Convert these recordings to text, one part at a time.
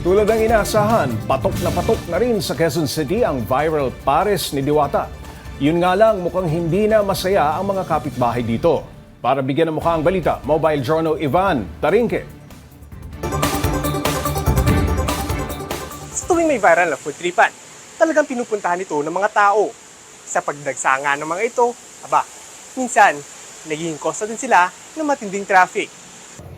Tulad ng inaasahan, patok na rin sa Quezon City ang viral pares ni Diwata. Yun nga lang, mukhang hindi na masaya ang mga kapitbahay dito. Para bigyan ng mukha ang balita, Mobile Journal Ivan Tarinque. Sa tuwing may viral na food tripan, talagang pinupuntahan ito ng mga tao. Sa pagdagsanga ng mga ito, minsan, naging kosa din sila ng matinding traffic.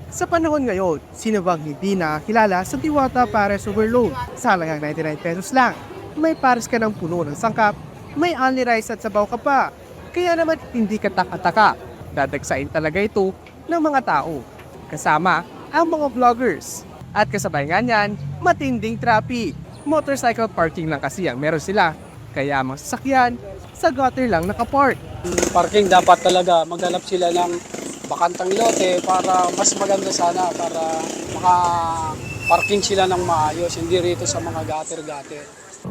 Sa panahon ngayon, sino bang hindi nakakilala sa Diwata Pares Overload? Sa halagang 99 pesos lang, may pares ka ng puno ng sangkap, may only rice at sabaw ka pa. Kaya naman hindi ka taka-taka. Dadagsain talaga ito ng mga tao. Kasama ang mga vloggers. At kasabay nga niyan, matinding traffic. Motorcycle parking lang kasi ang meron sila. Kaya mga sasakyan, sa gutter lang nakapark. Parking dapat talaga maghanap sila ng bakantang lote para mas maganda sana para maka-parking sila ng maayos, hindi rito sa mga gutter-gutter.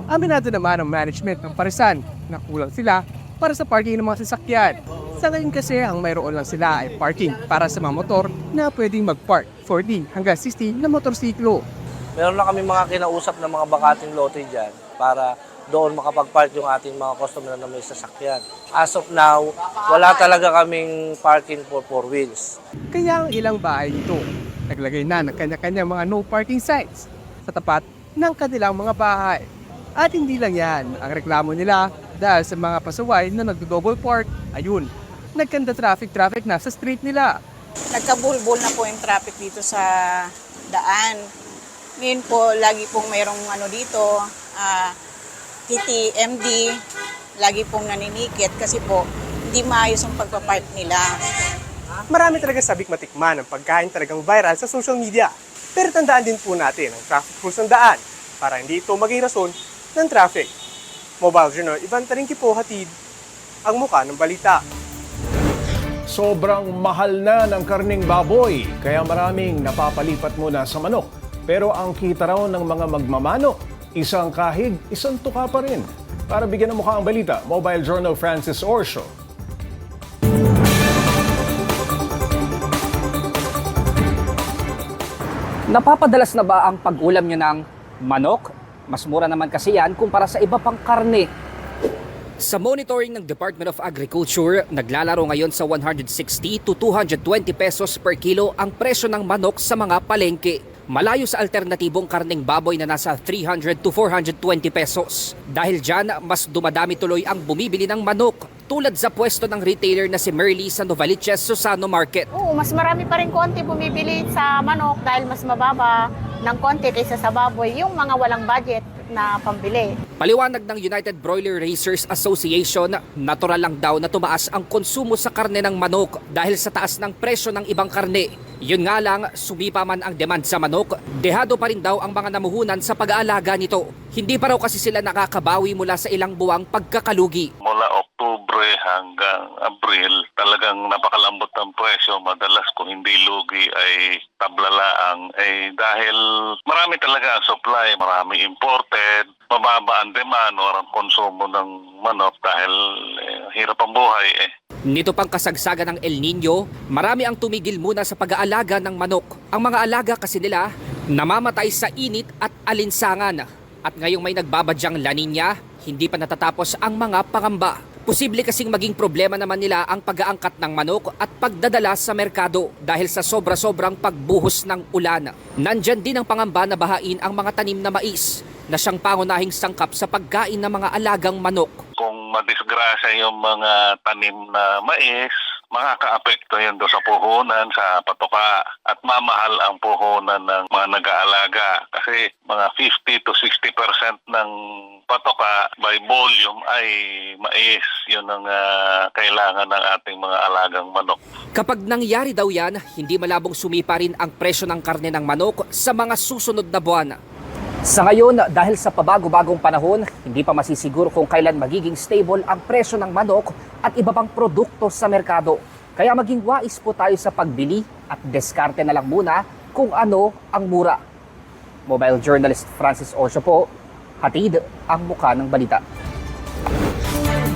Aminado naman ang management ng Parisan na kulang sila para sa parking ng mga sasakyan. Sa ngayon kasi ang mayroon lang sila ay parking para sa mga motor na pwedeng mag-park 40 hanggang 60 na motorsiklo. Meron na kami mga kinausap na mga bakating lote dyan para doon makapag-park yung ating mga customer na may sasakyan. As of now, wala talaga kaming parking for 4 wheels. Kaya ang ilang bahay dito, naglagay na ng kanya-kanya mga no parking signs sa tapat ng kanilang mga bahay. At hindi lang yan, ang reklamo nila dahil sa mga pasaway na nagdo-double park, ayun, nagkanda traffic na sa street nila. Nagkabulbol na po yung traffic dito sa daan. Ngayon po, lagi pong mayroong dito, TTMD, lagi pong naninikit kasi po hindi maayos ang pagpapark nila. Marami talaga sabik matikman ang pagkain talagang viral sa social media. Pero tandaan din po natin ang traffic rules ng daan para hindi ito maging rason ng traffic. Mobile Journal, Ivan Tarinque po, hatid ang muka ng balita. Sobrang mahal na ng karning baboy, kaya maraming napapalipat muna sa manok. Pero ang kita raw ng mga magmamano, isang kahig, isang tuka pa rin. Para bigyan ng mukha ang balita, Mobile Journal Francis Orsio. Napapadalas na ba ang pag-ulam nyo ng manok? Mas mura naman kasi yan kumpara sa iba pang karne. Sa monitoring ng Department of Agriculture, naglalaro ngayon sa 160 to 220 pesos per kilo ang presyo ng manok sa mga palengke. Malayo sa alternatibong karneng baboy na nasa 300 to 420 pesos. Dahil dyan, mas dumadami tuloy ang bumibili ng manok. Tulad sa pwesto ng retailer na si Merly sa Novaliches, Susano Market. Oo, mas marami pa rin konti bumibili sa manok dahil mas mababa ng konti kaysa sa baboy yung mga walang budget na pambili. Paliwanag ng United Broiler Raisers Association, natural lang daw na tumaas ang konsumo sa karne ng manok dahil sa taas ng presyo ng ibang karne. Yun nga lang, sumipa man ang demand sa manok, dehado pa rin daw ang mga namuhunan sa pag-aalaga nito. Hindi pa raw kasi sila nakakabawi mula sa ilang buwang pagkakalugi. Mula Oktubre hanggang Abril, talagang napakalambot ng presyo. Madalas kung hindi lugi ay tablalaang. Dahil marami talaga ang supply, marami imported, mababa ang demand, walang konsumo ng manok dahil hirap ang buhay Nito pang kasagsagan ng El Nino, marami ang tumigil muna sa pag-aalaga ng manok. Ang mga alaga kasi nila namamatay sa init at alinsangan. At ngayong may nagbabadyang La Nina, hindi pa natatapos ang mga pangamba. Posible kasing maging problema naman nila ang pag-aangkat ng manok at pagdadala sa merkado dahil sa sobra-sobrang pagbuhos ng ulan. Nandyan din ang pangamba na bahain ang mga tanim na mais na siyang pangunahing sangkap sa pagkain ng mga alagang manok. Kung madisgrasya yung mga tanim na mais, makakaapekto yun doon sa puhunan, sa patoka, at mamahal ang puhunan ng mga nag-aalaga. Kasi mga 50 to 60% ng patoka by volume ay mais. Yun ang kailangan ng ating mga alagang manok. Kapag nangyari daw yan, hindi malabong sumipa rin ang presyo ng karne ng manok sa mga susunod na buwan. Sa ngayon, dahil sa pabago-bagong panahon, hindi pa masisiguro kung kailan magiging stable ang presyo ng manok at iba pang produkto sa merkado. Kaya maging wais po tayo sa pagbili at diskarte na lang muna kung ano ang mura. Mobile journalist Francis Orsio po, hatid ang mukha ng balita.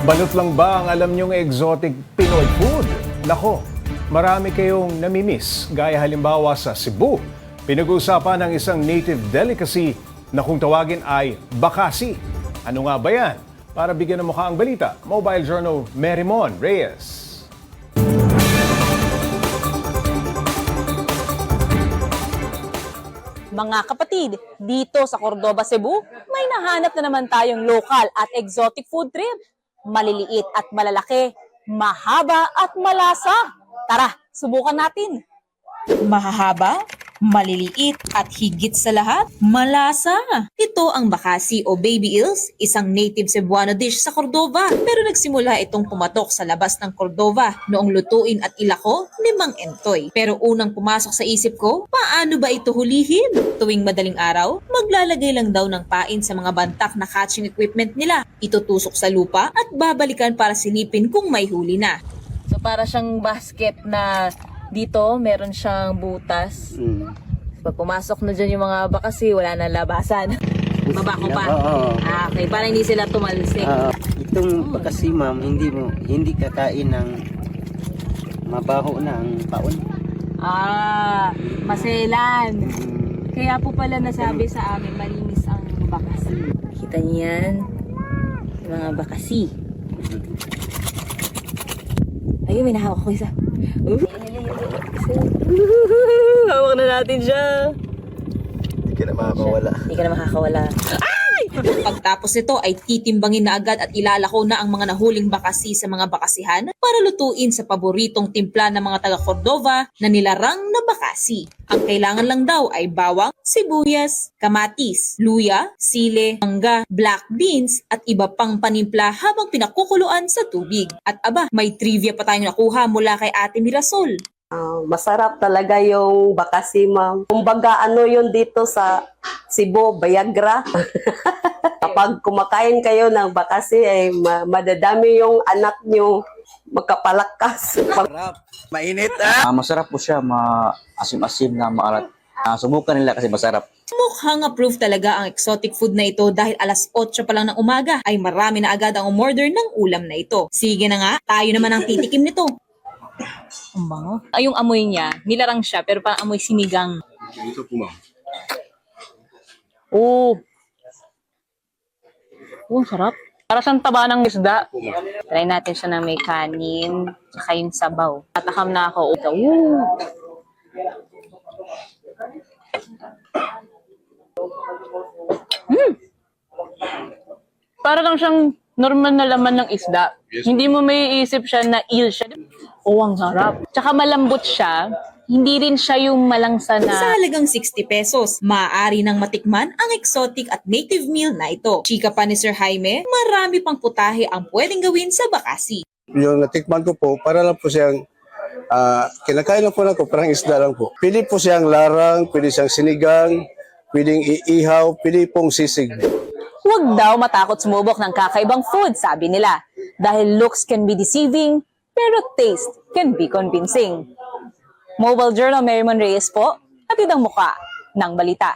Balot lang ba ang alam nyong exotic Pinoy food? Nako, marami kayong namimiss, gaya halimbawa sa Cebu. Pinag-uusapan ng isang native delicacy na kung tawagin ay bakasi. Ano nga ba yan? Para bigyan ng mukha ang balita, Mobile Journal Merimon Reyes. Mga kapatid, dito sa Cordoba, Cebu, may nahanap na naman tayong local at exotic food trip. Maliliit at malalaki, mahaba at malasa. Tara, subukan natin. Mahahaba, maliliit at higit sa lahat, malasa. Ito ang bakasi o baby eels, isang native Cebuano dish sa Cordova. Pero nagsimula itong pumatok sa labas ng Cordova noong lutuin at ilako ni Mang Entoy. Pero unang pumasok sa isip ko, paano ba ito hulihin? Tuwing madaling araw, maglalagay lang daw ng pain sa mga bantak na catching equipment nila. Itutusok sa lupa at babalikan para silipin kung may huli na. So para siyang basket na dito meron siyang butas. Pag pumasok na dyan yung mga bakasi, wala na labasan. Baba ko pa. Okay, para hindi sila tumalsik. Itong bakasi ma'am, hindi kakain ng mabaho na ang paon. Maselan. Kaya po pala nasabi sa amin, malinis ang bakasi. Kita niyo yan? Yung mga bakasi. Ayun, may nahawak ko isa. Hawak na natin siya. Hindi ka na makakawala. Hindi ka na makakawala. Pagtapos nito ay titimbangin na agad at ilalako na ang mga nahuling bakasi sa mga bakasihan para lutuin sa paboritong timpla ng mga taga Cordova na nilarang na bakasi. Ang kailangan lang daw ay bawang, sibuyas, kamatis, luya, sile, mangga, black beans at iba pang panimpla habang pinakukuluan sa tubig. At aba, may trivia pa tayong nakuha mula kay Ate Mirasol. Masarap talaga yung bakasi, ma'am. Kumbaga, ano yun dito sa Cebu, Viagra. Kapag kumakain kayo ng bakasi, ay madadami yung anak nyo magkapalakas. Mainit masarap po siya, maasim-asim na maalat. Subukan nila kasi masarap. Mukhang approve talaga ang exotic food na ito dahil alas 8 pa lang ng umaga ay marami na agad ang umorder ng ulam na ito. Sige na nga, tayo naman ang titikim nito. Ang bango. Ay, yung amoy niya, nilarang siya, pero parang amoy sinigang. Ito po ma'am. Ang sarap. Para siyang taba ng isda. Try natin siya na may kanin, tsaka yung sabaw. Tatakam na ako. Para lang siyang normal na laman ng isda. Hindi mo may isip siya na eel siya. Ang sarap. Tsaka malambot siya. Hindi rin siya yung malangsa na... Sa halagang 60 pesos, maaari nang matikman ang exotic at native meal na ito. Chika pa ni Sir Jaime, marami pang putahe ang pwedeng gawin sa bakasi. Yung natikman ko po, para lang po siyang kinakain lang po na ko, parang isda lang po. Pili po siyang larang, pili siyang sinigang, pwedeng iihaw, pili pong sisig. Huwag daw matakot sumubok ng kakaibang food, sabi nila. Dahil looks can be deceiving, pero taste can be convincing. Mobile Journal Merimon Reyes po, hatid ang muka ng balita.